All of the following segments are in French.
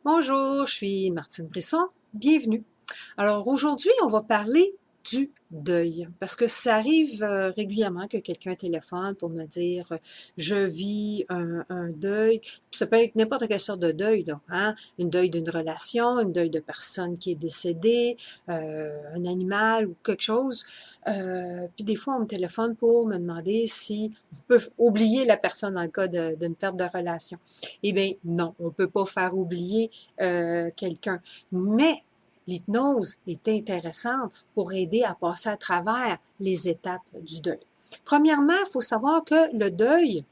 Bonjour, je suis Martine Brisson. Bienvenue. Alors aujourd'hui, on va parler du deuil parce que ça arrive régulièrement que quelqu'un téléphone pour me dire je vis un deuil. Puis ça peut être n'importe quelle sorte de deuil, donc, hein? Une deuil d'une relation, un deuil de personne qui est décédée, un animal ou quelque chose. Puis des fois, on me téléphone pour me demander si on peut oublier la personne dans le cas d'une perte de relation. Eh bien, non, on peut pas faire oublier quelqu'un. Mais l'hypnose est intéressante pour aider à passer à travers les étapes du deuil. Premièrement, il faut savoir que le deuil,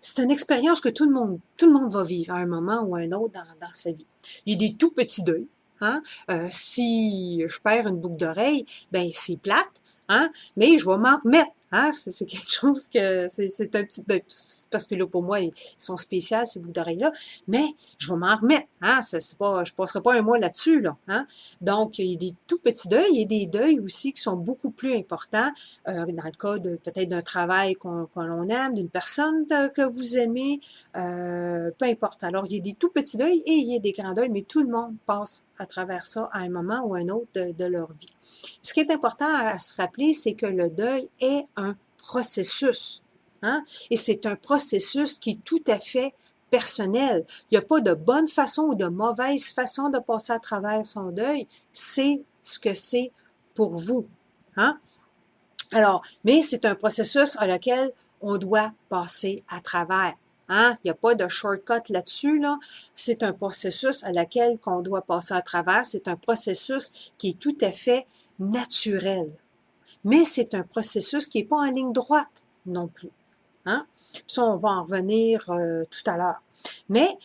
c'est une expérience que tout le monde va vivre à un moment ou à un autre dans sa vie. Il y a des tout petits deuils. Hein? Si je perds une boucle d'oreille, ben c'est plate, hein? Mais je vais m'en remettre. Hein? C'est quelque chose que c'est un petit parce que là pour moi ils sont spéciales ces boucles d'oreilles là, mais je vais m'en remettre. Hein? C'est pas, je passerai pas un mois là-dessus là. Hein? Donc il y a des tout petits deuils, il y a des deuils aussi qui sont beaucoup plus importants dans le cas de peut-être d'un travail qu'on aime, d'une personne que vous aimez, peu importe. Alors il y a des tout petits deuils et il y a des grands deuils, mais tout le monde passe à travers ça à un moment ou un autre de leur vie. Ce qui est important à se rappeler, c'est que le deuil est un processus. Hein? Et c'est un processus qui est tout à fait personnel. Il n'y a pas de bonne façon ou de mauvaise façon de passer à travers son deuil. C'est ce que c'est pour vous. Hein? Alors, mais c'est un processus à lequel on doit passer à travers. Hein? Il n'y a pas de shortcut là-dessus, là. C'est un processus à laquelle qu'on doit passer à travers. C'est un processus qui est tout à fait naturel. Mais c'est un processus qui n'est pas en ligne droite non plus. Hein? Ça, on va en revenir tout à l'heure. Mais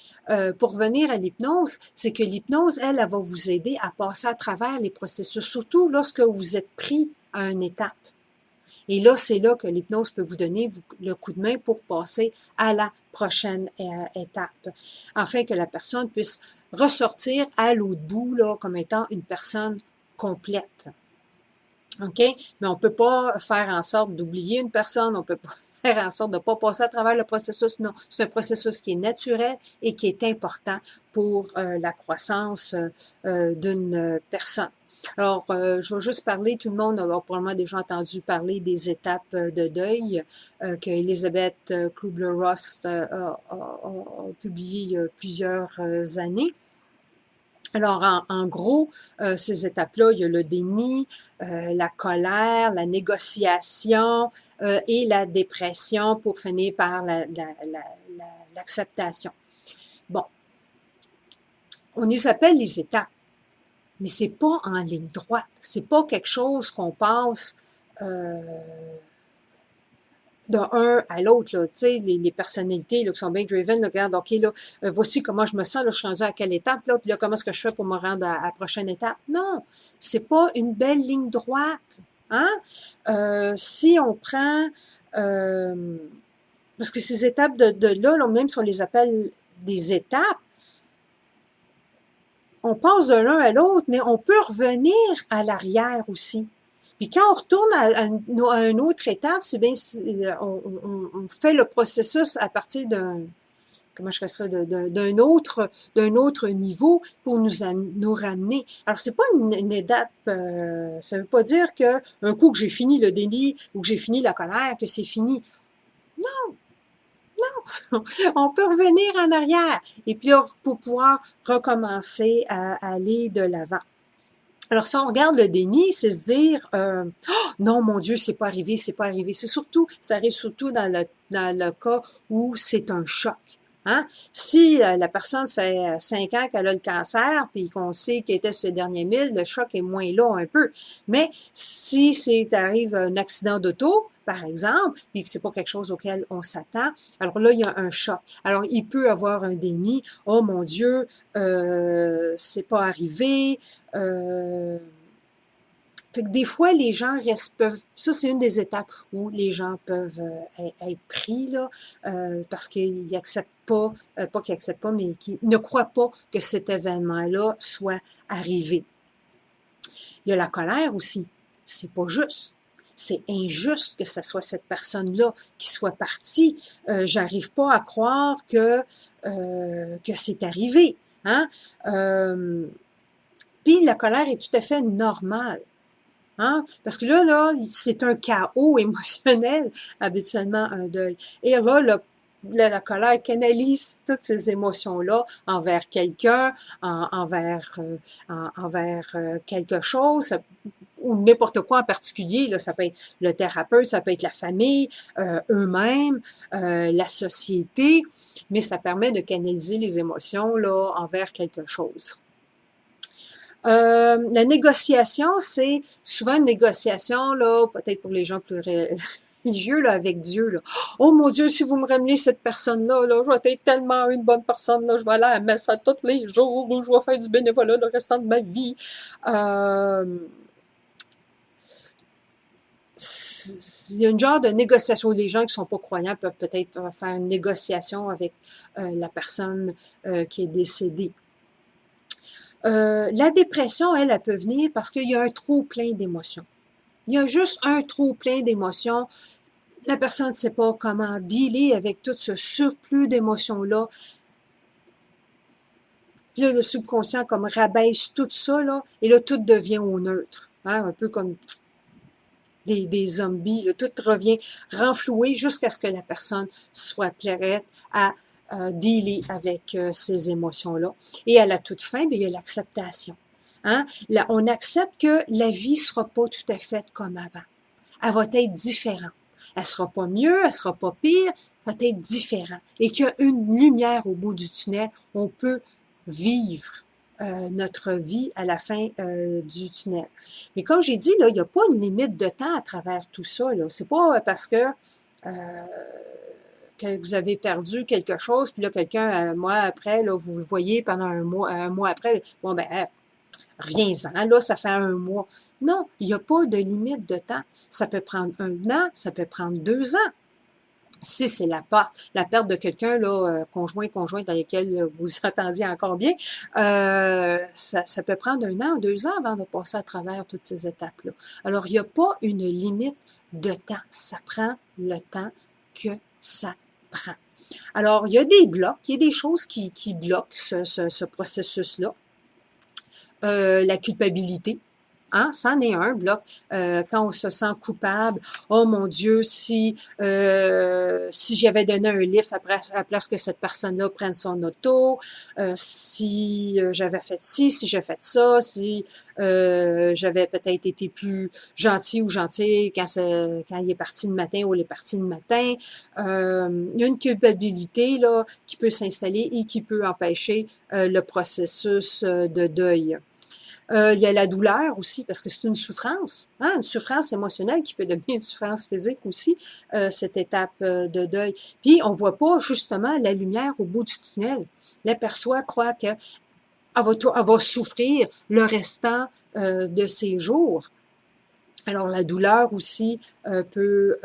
pour revenir à l'hypnose, c'est que l'hypnose, elle va vous aider à passer à travers les processus, surtout lorsque vous êtes pris à une étape. Et là, c'est là que l'hypnose peut vous donner le coup de main pour passer à la prochaine étape, afin que la personne puisse ressortir à l'autre bout là, comme étant une personne complète. OK? Mais on peut pas faire en sorte d'oublier une personne, on peut pas faire en sorte de pas passer à travers le processus. Non, c'est un processus qui est naturel et qui est important pour la croissance d'une personne. Alors, je vais juste parler, tout le monde a probablement déjà entendu parler des étapes de deuil que Elizabeth Kubler-Ross a publié il y a plusieurs années. Alors, en gros, ces étapes-là, il y a le déni, la colère, la négociation et la dépression pour finir par l'acceptation. Bon, on les appelle les étapes, mais c'est pas en ligne droite. C'est pas quelque chose qu'on passe d'un à l'autre, là, tu sais, les personnalités là, qui sont bien driven, là, regarde, OK, là, voici comment je me sens, là, je suis rendu à quelle étape, là, puis là, comment est-ce que je fais pour me rendre à la prochaine étape? Non, c'est pas une belle ligne droite, hein? Si on prend, parce que ces étapes de là, même si on les appelle des étapes, on passe de l'un à l'autre, mais on peut revenir à l'arrière aussi. Puis quand on retourne à une autre étape, c'est bien, on fait le processus à partir comment je fais ça, d'un autre niveau pour nous ramener. Alors c'est pas une étape, ça veut pas dire que un coup que j'ai fini le déni ou que j'ai fini la colère, que c'est fini. Non, non, on peut revenir en arrière et puis pour pouvoir recommencer à aller de l'avant. Alors, si on regarde le déni, c'est se dire oh, non, mon Dieu, c'est pas arrivé, c'est pas arrivé. Ça arrive surtout dans le cas où c'est un choc. Hein? Si la personne, ça fait 5 ans qu'elle a le cancer, puis qu'on sait qu'elle était sur les derniers 1000, le choc est moins là un peu. Mais si arrive un accident d'auto, par exemple, puis que c'est pas quelque chose auquel on s'attend, alors là, il y a un choc. Alors, il peut avoir un déni. Oh mon Dieu, c'est pas arrivé. Fait que des fois, les gens peuvent, ça c'est une des étapes où les gens peuvent être pris là, parce qu'ils acceptent pas qu'ils acceptent pas, mais qu'ils ne croient pas que cet événement-là soit arrivé. Il y a la colère aussi, c'est pas juste. c'est injuste que ce soit cette personne-là qui soit partie. J'arrive pas à croire que c'est arrivé. Hein? Puis la colère est tout à fait normale. Hein? Parce que là, c'est un chaos émotionnel, habituellement, un deuil. Et là, la colère canalise toutes ces émotions-là envers quelqu'un, envers quelque chose, ou n'importe quoi en particulier. Là, ça peut être le thérapeute, ça peut être la famille, eux-mêmes, la société, mais ça permet de canaliser les émotions là envers quelque chose. La négociation, c'est souvent une négociation, là, peut-être pour les gens plus religieux, là, avec Dieu, là. Oh mon Dieu, si vous me ramenez cette personne-là, là, je vais être tellement une bonne personne, là, je vais aller à la messe à tous les jours, ou je vais faire du bénévolat le restant de ma vie. Il y a une genre de négociation. Les gens qui sont pas croyants peuvent peut-être faire une négociation avec la personne qui est décédée. La dépression, elle peut venir parce qu'il y a un trop plein d'émotions. Il y a juste un trop plein d'émotions. La personne ne sait pas comment dealer avec tout ce surplus d'émotions-là. Puis là, le subconscient comme rabaisse tout ça, là, et là, tout devient au neutre. Hein, un peu comme des zombies. Là, tout revient renfloué jusqu'à ce que la personne soit prête à dealer avec ces émotions-là. Et à la toute fin, bien, il y a l'acceptation. Hein? Là, on accepte que la vie sera pas tout à fait comme avant. Elle va être différente. Elle sera pas mieux, elle sera pas pire, elle va être différente. Et qu'il y a une lumière au bout du tunnel, on peut vivre notre vie à la fin du tunnel. Mais comme j'ai dit, là, il n'y a pas une limite de temps à travers tout ça. C'est pas parce que vous avez perdu quelque chose, puis là, quelqu'un, un mois après, là, vous le voyez pendant un mois après, bon, ben, reviens-en, là, ça fait un mois. Non, il n'y a pas de limite de temps. Ça peut prendre 1 an, ça peut prendre 2 ans. Si c'est la perte de quelqu'un, là, conjoint dans lequel vous vous entendiez encore bien, ça peut prendre 1 an ou 2 ans avant de passer à travers toutes ces étapes-là. Alors, il n'y a pas une limite de temps. Ça prend le temps que ça prend. Alors, il y a des blocs, il y a des choses qui bloquent ce processus-là. La culpabilité. Hein, c'en est un bloc. Quand on se sent coupable, oh mon Dieu, si j'avais donné un livre à la place que cette personne-là prenne son auto, si j'avais fait ci, si j'ai fait ça, si j'avais peut-être été plus gentil ou gentille quand il est parti le matin ou il est parti le matin. Il y a une culpabilité là qui peut s'installer et qui peut empêcher le processus de deuil. Il y a la douleur aussi, parce que c'est une souffrance, hein, une souffrance émotionnelle qui peut devenir une souffrance physique aussi, cette étape de deuil. Puis, on voit pas justement la lumière au bout du tunnel. L'aperçoit croit qu'elle va souffrir le restant de ses jours. Alors, la douleur aussi peut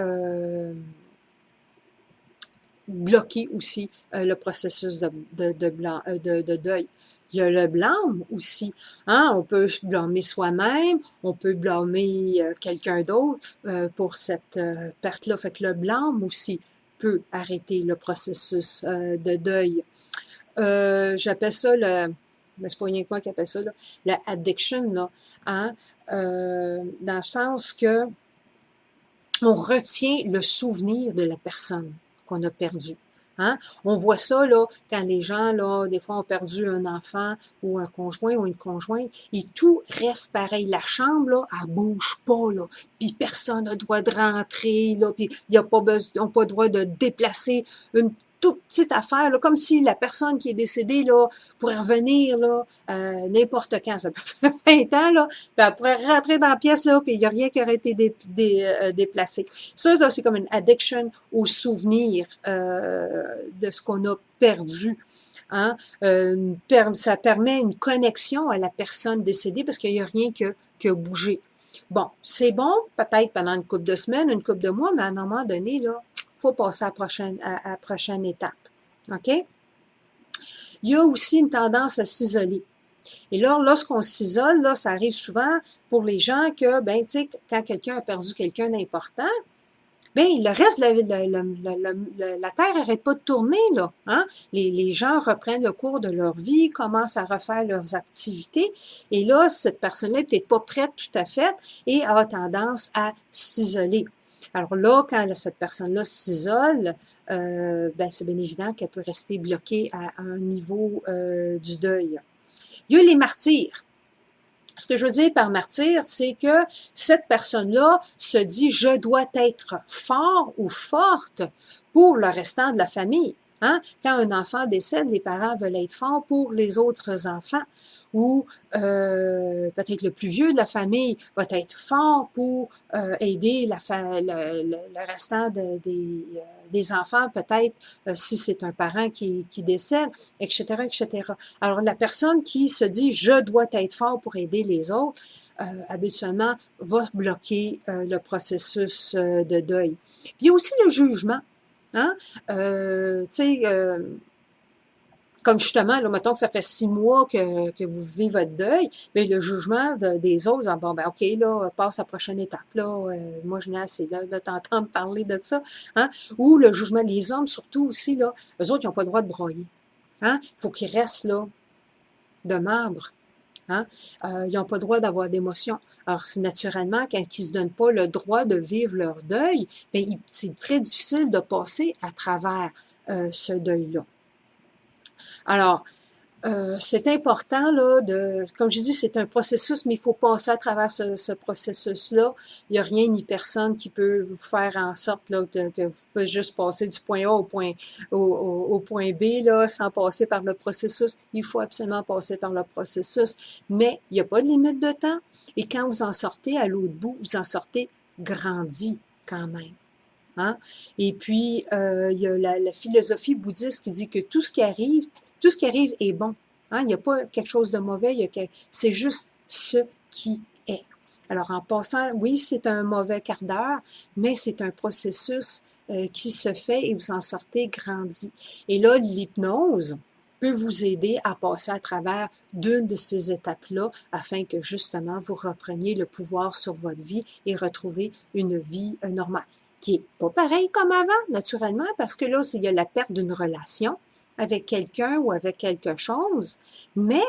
bloquer aussi le processus de deuil. Il y a le blâme aussi. Hein? On peut blâmer soi-même, on peut blâmer quelqu'un d'autre pour cette perte-là. Fait que le blâme aussi peut arrêter le processus de deuil. J'appelle ça c'est pas rien que moi qui appelle ça, là, la addiction, là, hein? Dans le sens que on retient le souvenir de la personne qu'on a perdue. Hein? On voit ça là quand les gens là des fois ont perdu un enfant ou un conjoint ou une conjointe et tout reste pareil. La chambre là, elle bouge pas là, puis personne n'a droit de rentrer là, puis il y a pas besoin, ils n'ont pas le droit de déplacer une toute petite affaire là, comme si la personne qui est décédée là pourrait revenir là n'importe quand. Ça peut faire 20 ans là, puis elle pourrait rentrer dans la pièce là, puis il y a rien qui aurait été déplacé. Ça là, c'est comme une addiction au souvenir de ce qu'on a perdu. Hein? Ça permet une connexion à la personne décédée parce qu'il n'y a rien que bouger. Bon, c'est bon peut-être pendant une couple de semaines, une couple de mois, mais à un moment donné, là, il faut passer à la prochaine étape. OK? Il y a aussi une tendance à s'isoler. Et là, lorsqu'on s'isole, là, ça arrive souvent pour les gens que, ben, tu sais, quand quelqu'un a perdu quelqu'un d'important, ben, le reste, la Terre n'arrête pas de tourner, là. Hein? Les gens reprennent le cours de leur vie, commencent à refaire leurs activités, et là, cette personne-là n'est peut-être pas prête tout à fait et a tendance à s'isoler. Alors là, quand cette personne-là s'isole, ben, c'est bien évident qu'elle peut rester bloquée à un niveau du deuil. Il y a les martyrs. Ce que je veux dire par martyr, c'est que cette personne-là se dit « je dois être fort ou forte pour le restant de la famille ». Hein? Quand un enfant décède, les parents veulent être forts pour les autres enfants. Ou peut-être le plus vieux de la famille va être fort pour aider le restant des enfants, peut-être si c'est un parent qui décède, etc., etc. Alors, la personne qui se dit « je dois être fort pour aider les autres », habituellement, va bloquer le processus de deuil. Puis, il y a aussi le jugement. Hein? Tu sais, comme justement, là, mettons que ça fait 6 mois que vous vivez votre deuil, mais le jugement des autres, en bon, ben OK, là, passe à la prochaine étape, là, moi, je n'ai assez de t'entendre parler de ça, hein? Ou le jugement des hommes, surtout aussi, là, eux autres, ils n'ont pas le droit de broyer, hein? Il faut qu'ils restent, là, de marbre, hein? Ils n'ont pas le droit d'avoir d'émotions. Alors, c'est naturellement, quand ils ne se donnent pas le droit de vivre leur deuil, bien, c'est très difficile de passer à travers ce deuil-là. Alors, c'est important, là, comme je dis, c'est un processus, mais il faut passer à travers ce processus-là. Il n'y a rien ni personne qui peut vous faire en sorte là, que vous pouvez juste passer du point A au point B là, sans passer par le processus. Il faut absolument passer par le processus, mais il n'y a pas de limite de temps. Et quand vous en sortez à l'autre bout, vous en sortez grandi quand même. Hein? Et puis, il y a la philosophie bouddhiste qui dit que tout ce qui arrive est bon. Hein? Il n'y a pas quelque chose de mauvais, c'est juste ce qui est. Alors, en passant, oui, c'est un mauvais quart d'heure, mais c'est un processus qui se fait et vous en sortez grandi. Et là, l'hypnose peut vous aider à passer à travers d'une de ces étapes-là afin que justement vous repreniez le pouvoir sur votre vie et retrouver une vie normale qui est pas pareil comme avant, naturellement, parce que là, il y a la perte d'une relation avec quelqu'un ou avec quelque chose, mais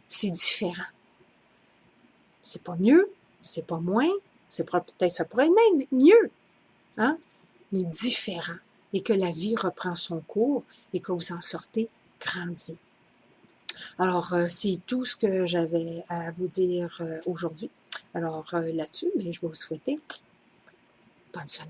c'est différent. C'est pas mieux, c'est pas moins, peut-être ça pourrait être même mieux, hein, mais différent, et que la vie reprend son cours et que vous en sortez grandi. Alors, c'est tout ce que j'avais à vous dire aujourd'hui. Alors, là-dessus, je vais vous souhaiter bonne semaine.